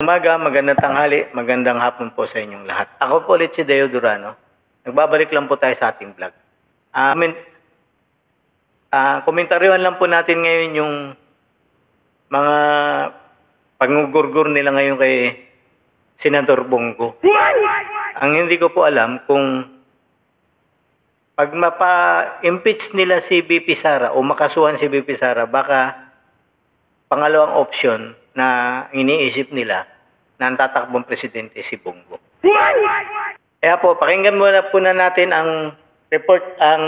Umaga, magandang tanghali, magandang hapon po sa inyong lahat. Ako po ulit si Deo Durano. Nagbabalik lang po tayo sa ating vlog. Komentaryuhan lang po natin ngayon yung mga pangugurgur nila ngayon kay Senador Bongo. Ang hindi ko po alam kung pag mapa-impeach nila si BP Sara o makasuhan si BP Sara, baka pangalawang option na iniisip nila na ang tatakbong presidente si Bongo. Kaya po, pakinggan muna po na natin ang report, ang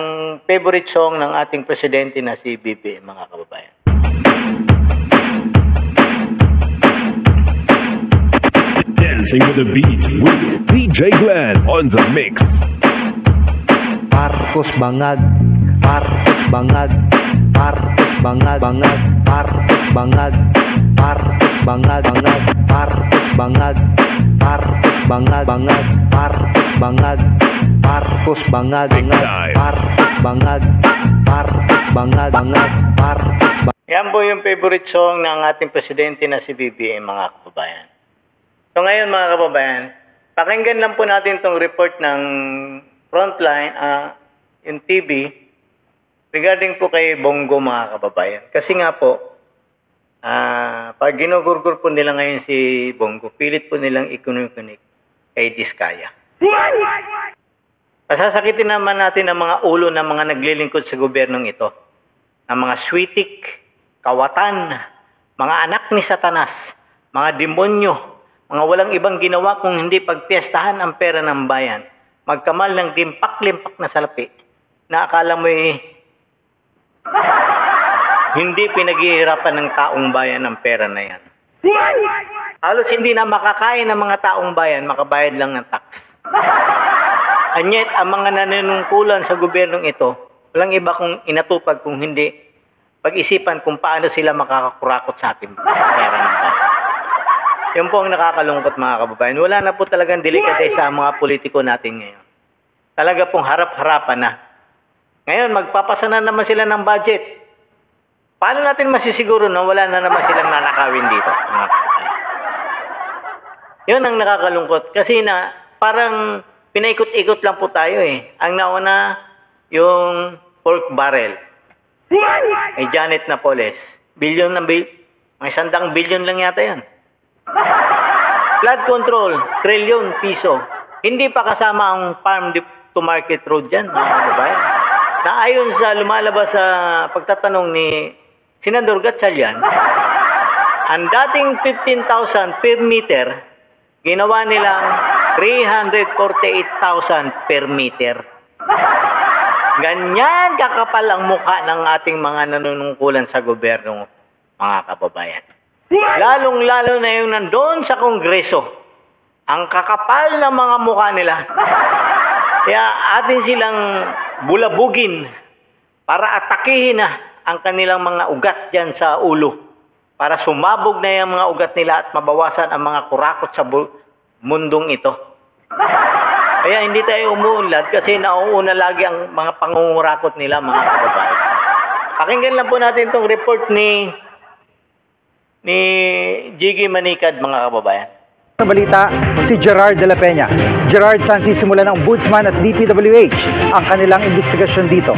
favorite song ng ating presidente na si BP, mga kababayan. Dancing with the beat with DJ Glenn on the mix. Marcos bangag, Marcos bangag, Marcos bangag, bangag, Marcos bangag, Marcos bangag, bangag, Marcos bangag, Marcos bangag, bangag, Marcos bangag, Marcos bangag, bangag, Marcos bangag, Marcos bangag, bangag, Marcos. Yan po yung favorite song ng ating presidente na si BBM, mga kababayan. So ngayon, mga kababayan, pakinggan lang po natin itong report ng Frontline, yung TV, regarding po kay Bongo, mga kababayan. Kasi nga po, pag ginugurgur po nila ngayon si Bongo, pilit po nilang ikunik kay Diskaya. Pasasakitin naman natin ang mga ulo ng mga naglilingkod sa gobyernong ito. Ang mga switik, kawatan, mga anak ni Satanas, mga demonyo, mga walang ibang ginawa kung hindi pagpiestahan ang pera ng bayan. Magkamal ng limpak-limpak na salapi na akala mo hindi pinaghihirapan ng taong bayan ang pera na yan. Halos hindi na makakain ng mga taong bayan, makabayad lang ng tax. Anyet, ang mga nanunungkulan sa gobyernong ito, walang iba kung inatupag kung hindi pag-isipan kung paano sila makakakurakot sa ating pera ng bayan. Yun po ang nakakalungkot, mga kababayan. Wala na po talagang delikate sa mga politiko natin ngayon. Talaga pong harap-harapan na. Ngayon, magpapasa na naman sila ng budget. Paano natin masisiguro na wala na naman silang nanakawin dito? Yun ang nakakalungkot. Kasi na parang pinaikot-ikot lang po tayo eh. Ang nauna, yung pork barrel. Ay Janet Napoles. Mga 100 billion lang yata yan. Flood control, trilyon piso. Hindi pa kasama ang farm to market road dyan, mga kababayan. Na ayon sa lumalabas sa pagtatanong ni Senador Gatchalian, ang dating 15,000 per meter, ginawa nilang 348,000 per meter. Ganyan kakapal ang mukha ng ating mga nanunungkulan sa gobyerno, mga kababayan. Lalong-lalo na yung nandoon sa Kongreso, ang kakapal ng mga mukha nila. Kaya atin silang bulabugin para atakihin na ang kanilang mga ugat dyan sa ulo. Para sumabog na yung mga ugat nila at mabawasan ang mga kurakot sa mundong ito. Kaya hindi tayo umuunlad kasi nauuna lagi ang mga pangungurakot nila, mga kababayan. Pakinggan lang po natin itong report ni Jiggy Manikad, mga kababayan. Sa balita, si Gerard de la Peña. Gerard, saan sisimula ng Ombudsman at DPWH ang kanilang investigasyon dito?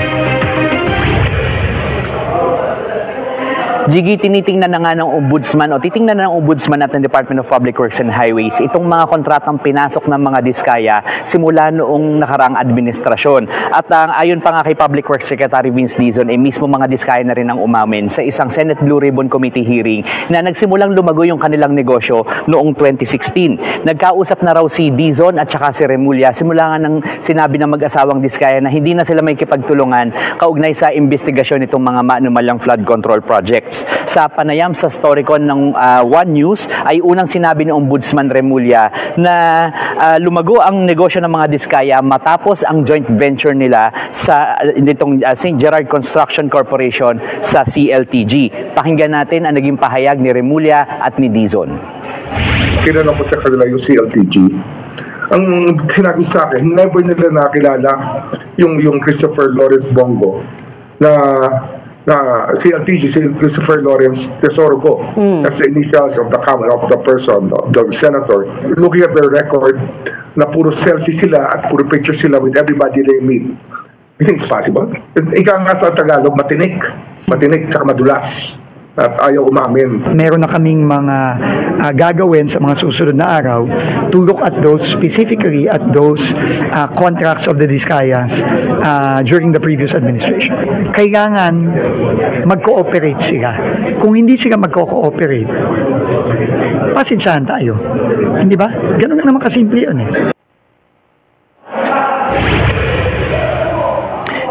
Jiggy, tinitingnan na nga ng Ombudsman o titingnan na ng Ombudsman at ng Department of Public Works and Highways itong mga kontratang pinasok ng mga Diskaya simula noong nakaraang administrasyon. At ayon pa nga kay Public Works Secretary Vince Dizon, mismo mga Diskaya na rin ang umamin sa isang Senate Blue Ribbon Committee hearing na nagsimulang lumago yung kanilang negosyo noong 2016. Nagkausap na raw si Dizon at saka si Remulla simula nga ng sinabi ng mag-asawang Diskaya na hindi na sila may kipagtulungan kaugnay sa investigasyon itong mga maanumalyang flood control projects. Sa panayam sa Storycon ng One News ay unang sinabi ni Ombudsman Remulla na lumago ang negosyo ng mga Diskaya matapos ang joint venture nila sa nitong St. Gerard Construction Corporation sa CLTG. Pakinggan natin ang naging pahayag ni Remulla at ni Dizon. Kinala ko sa kanila yung CLTG. Ang sinabi sa akin, never nila nakilala yung Christopher Lawrence Bongo na na CLTG, si Christopher Lawrence Tesoro ko. That's the initials of the person, the senator. Looking at their record, na puro selfie sila at puro picture sila with everybody they meet. You think it's possible? Ika nga sa Tagalog, matinik tsaka madulas. At ayaw umamin. Meron na kaming mga gagawin sa mga susunod na araw to look at those, specifically at those contracts of the Discayas during the previous administration. Kailangan mag-cooperate sila. Kung hindi sila mag-cooperate, pasensyahan tayo. Hindi ba? Ganun lang naman kasimple yun eh.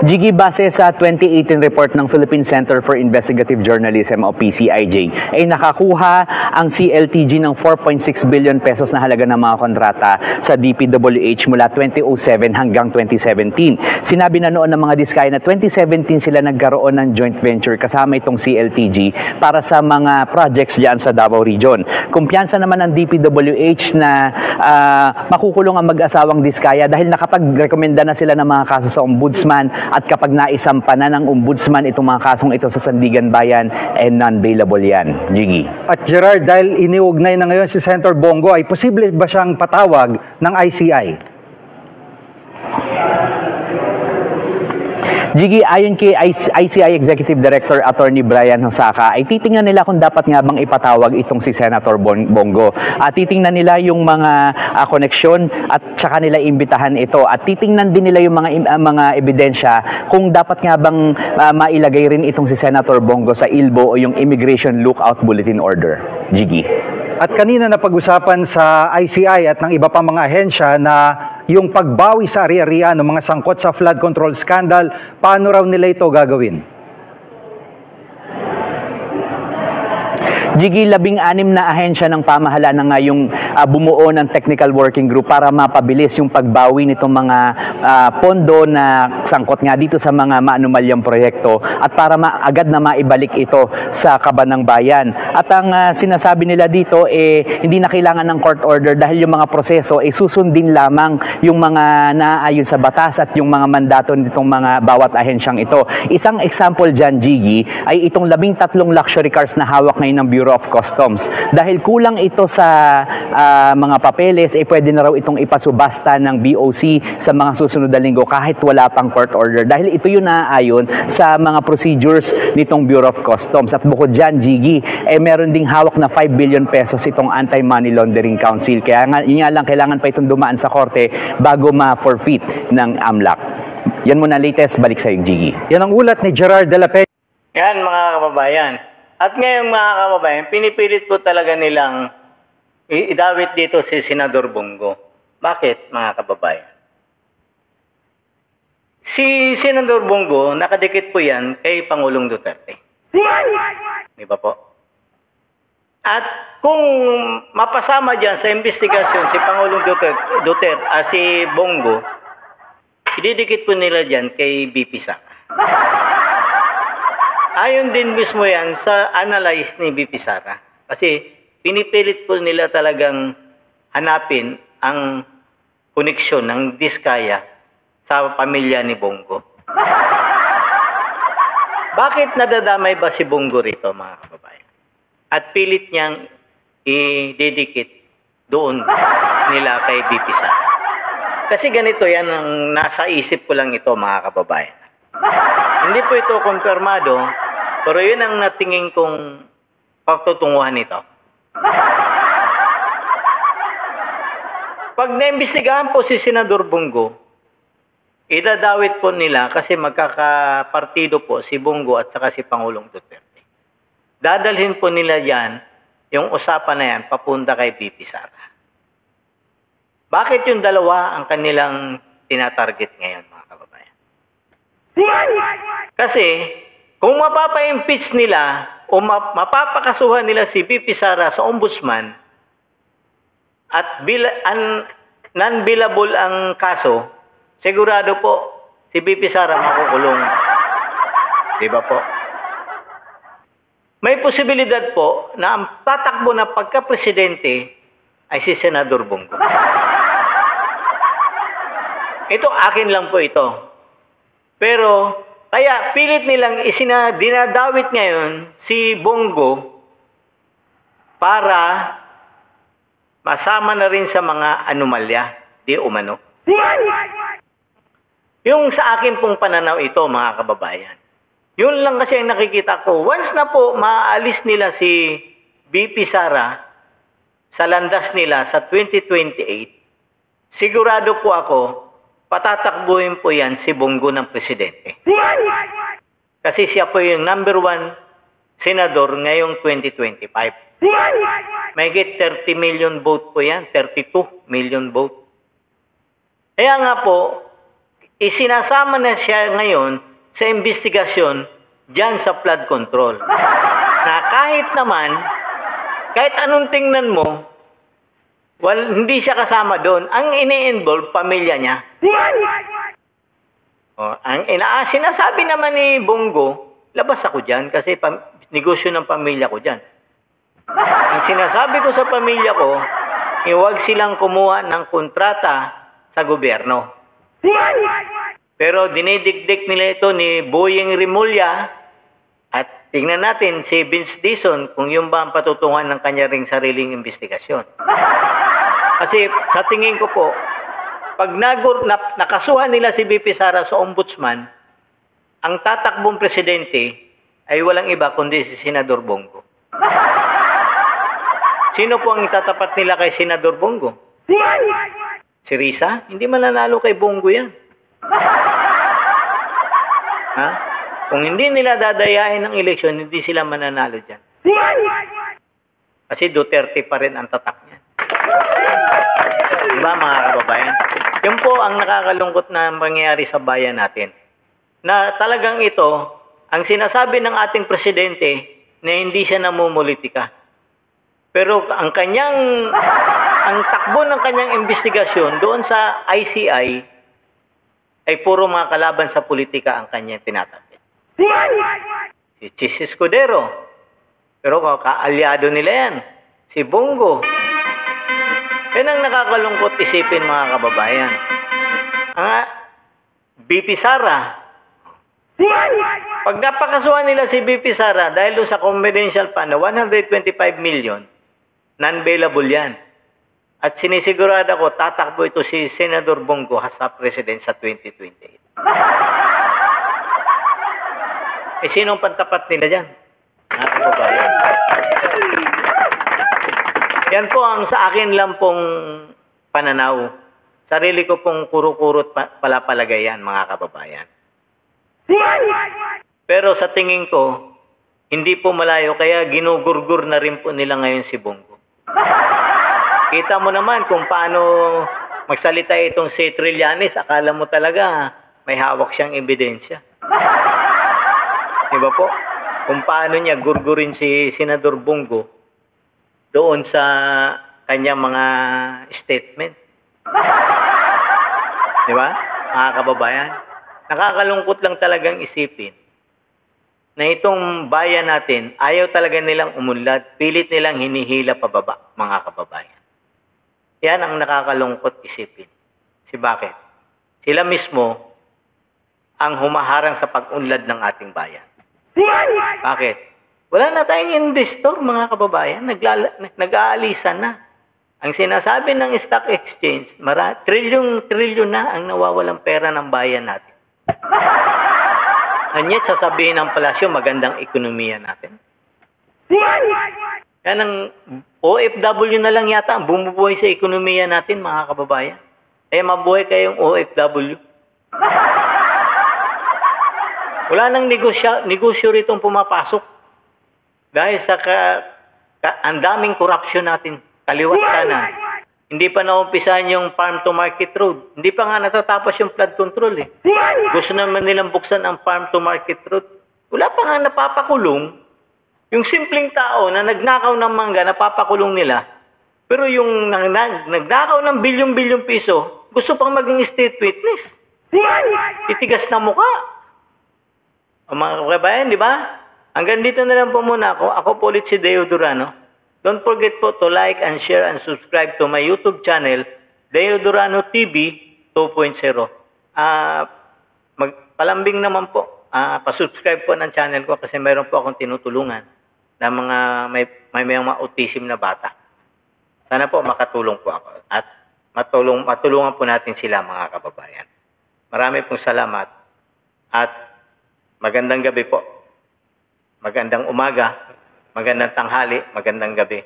Jiggy, base sa 2018 report ng Philippine Center for Investigative Journalism o PCIJ, ay nakakuha ang CLTG ng 4.6 billion pesos na halaga ng mga kontrata sa DPWH mula 2007 hanggang 2017. Sinabi na noon ng mga Diskaya na 2017 sila nagkaroon ng joint venture kasama itong CLTG para sa mga projects diyan sa Davao Region. Kumpiyansa naman ng DPWH na makukulong ang mag-asawang Diskaya dahil nakapag-rekomenda na sila ng mga kaso sa Ombudsman. At kapag naisampa na ng Ombudsman itong mga kasong ito sa Sandigan Bayan, non-bailable yan. Jiggy. At Gerard, dahil iniugnay na ngayon si Senator Bongo, ay posible ba siyang patawag ng ICI? Jiggy, ayon kay ICI Executive Director Attorney Brian Hosaka, ay titingnan nila kung dapat nga bang ipatawag itong si Senator Bongo. Titingnan nila yung mga koneksyon at saka nila imbitahan ito. At titingnan din nila yung mga ebidensya kung dapat nga bang mailagay rin itong si Senator Bongo sa ILBO o yung Immigration Lookout Bulletin Order. Jiggy. At kanina na pag-usapan sa ICI at ng iba pang mga ahensya na yung pagbawi sa ari-arian ng mga sangkot sa flood control scandal, paano raw nila ito gagawin? Jiggy, 16 na ahensya ng pamahalaan na nga yung bumuo ng technical working group para mapabilis yung pagbawi nitong mga pondo na sangkot nga dito sa mga maanumalyang proyekto at para agad na maibalik ito sa kaban ng bayan. At ang sinasabi nila dito hindi na kailangan ng court order dahil yung mga proseso susundin lamang yung mga naayon sa batas at yung mga mandato nitong mga bawat ahensyang ito. Isang example dyan, Jiggy, ay itong 13 luxury cars na hawak ngayon ng Bureau of Customs. Dahil kulang ito sa mga papeles, pwede na raw itong ipasubasta ng BOC sa mga susunod na linggo kahit wala pang court order. Dahil ito yung naaayon sa mga procedures nitong Bureau of Customs. At bukod dyan, Jiggy, meron ding hawak na 5 billion pesos itong Anti-Money Laundering Council. Kaya yun nga lang, kailangan pa itong dumaan sa korte bago ma-forfeit ng AMLAC. Yan muna latest, balik sa Jiggy. Yan ang ulat ni Gerard de la Peña. Yan mga kababayan. At ngayon mga kababayan, pinipilit po talaga nilang idawit dito si Senador Bongo. Bakit mga kababayan? Si Senador Bongo, nakadikit po yan kay Pangulong Duterte. Di ba po? At kung mapasama dyan sa investigasyon si Pangulong Duterte, si Bongo, ididikit po nila dyan kay BP Sara. Ayon din mismo yan sa analyze ni BP Sara. Kasi pinipilit po nila talagang hanapin ang koneksyon ng Diskaya sa pamilya ni Bongo. Bakit nadadamay ba si Bongo rito mga kababayan? At pilit niyang i-dedicate doon nila kay BP Sara. Kasi ganito yan ang nasa isip ko lang ito mga kababayan. Hindi po ito kumpirmado, pero yun ang natingin kong pagtutunguhan nito. Pag naimbestigahan po si Senador Bongo, idadawit po nila kasi magkakapartido po si Bongo at saka si Pangulong Duterte. Dadalhin po nila yan, yung usapan na yan, papunta kay BP Sara. Bakit yung dalawa ang kanilang tinatarget ngayon mga kababayan? Kasi kung mapapa-impeach nila o mapapakasuhan nila si BP Sara sa Ombudsman at non-billable ang kaso, sigurado po si BP Sara makukulong. Di ba po? May posibilidad po na ang tatakbo na pagka-presidente ay si Senador Bongo. Ito, akin lang po ito. Pero Kaya pilit nilang dinadawit ngayon si Bongo para masama na rin sa mga anomalya, di umano. Yung sa akin pong pananaw ito, mga kababayan, yun lang kasi ang nakikita ko. Once na po maalis nila si BP Sara sa landas nila sa 2028, sigurado po ako, patatakbuhin po yan si Bongo ng presidente. Kasi siya po yung number 1 senador ngayong 2025. Mahigit 30 million vote po yan, 32 million vote. Kaya nga po, isinasama na siya ngayon sa investigasyon dyan sa flood control. Na kahit naman, kahit anong tingnan mo, hindi siya kasama doon. Ang ini-involve, pamilya niya. Sinasabi naman ni Bongo, labas ako dyan kasi negosyo ng pamilya ko dyan. Ang sinasabi ko sa pamilya ko, huwag silang kumuha ng kontrata sa gobyerno. Pero dinidikdik nila ito ni Boyeng Rimulya at tingnan natin si Vince Dizon kung yung ba ang patutungan ng kanya ring sariling investigasyon. Kasi sa tingin ko po, pag nakasuhan nila si BP Sara sa ombudsman, ang tatakbong presidente ay walang iba kundi si Senador Bongo. Sino po ang itatapat nila kay Senador Bongo? Si Risa? Hindi mananalo kay Bongo yan. Ha? Kung hindi nila dadayain ng eleksyon, hindi sila mananalo dyan. Kasi Duterte pa rin ang tatak niya. Diba mga kababayan? Yun po ang nakakalungkot na mangyayari sa bayan natin. Na talagang ito, ang sinasabi ng ating presidente na hindi siya namumulitika. Pero ang takbo ng kanyang investigasyon doon sa ICI ay puro mga kalaban sa politika ang kanyang tinatapit. Si Chis Escudero. Pero kaalyado nila yan. Si Bongo. Yan ang nakakalungkot isipin mga kababayan. Ang BP Sara. Pag napakasuhan nila si BP Sara dahil doon sa confidential fund na 125 million, non-bailable yan. At sinisigurado ko, tatakbo ito si Senador Bongo sa president sa 2028. Eh, sinong pantapat nila dyan? Mga kababayan. Yan po ang sa akin lang pong pananaw. Sarili ko pong kuro-kurot palapalagay yan, mga kababayan. Pero sa tingin ko, hindi po malayo, kaya ginugurgur na rin po nila ngayon si Bongo. Kita mo naman kung paano magsalita itong si Trillanes, akala mo talaga may hawak siyang ebidensya. Diba po? Kung paano niya gurgurin si Senador Bongo doon sa kanyang mga statement. Diba? Mga kababayan, nakakalungkot lang talagang isipin na itong bayan natin, ayaw talaga nilang umunlad, pilit nilang hinihila pababa, mga kababayan. Yan ang nakakalungkot isipin. Si bakit? Sila mismo ang humaharang sa pag-unlad ng ating bayan. Bakit? Wala na tayong investor, mga kababayan. Nag-aalisan na. Ang sinasabi ng stock exchange, trilyon na ang nawawalang pera ng bayan natin. Anyat sasabihin ng palasyo, magandang ekonomiya natin. Yan ang OFW na lang yata ang bumubuhay sa ekonomiya natin, mga kababayan. Eh, mabuhay kayong OFW. Wala nang negosyo ritong pumapasok. Dahil sa ang daming corruption natin, kaliwat kanan. Hindi pa naumpisahan yung farm to market road. Hindi pa nga natatapos yung flood control eh. Gusto naman nilang buksan ang farm to market road. Wala pa nga napapakulong. Yung simpleng tao na nagnakaw ng mangga, napapakulong nila. Pero yung nagnakaw ng bilyong-bilyong piso, gusto pang maging state witness. Itigas na mukha. O mga kabayan, di ba? Hanggang dito na lang po muna ako. Ako po ulit si Deo Durano. Don't forget po to like and share and subscribe to my YouTube channel, Deo Durano TV 2.0. Palambing naman po. pasubscribe po ng channel ko kasi meron po akong tinutulungan na may mga autism na bata. Sana po makatulong po ako at matulungan po natin sila mga kababayan. Marami pong salamat at magandang gabi po. Magandang umaga, magandang tanghali, magandang gabi.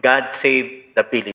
God save the Philippines.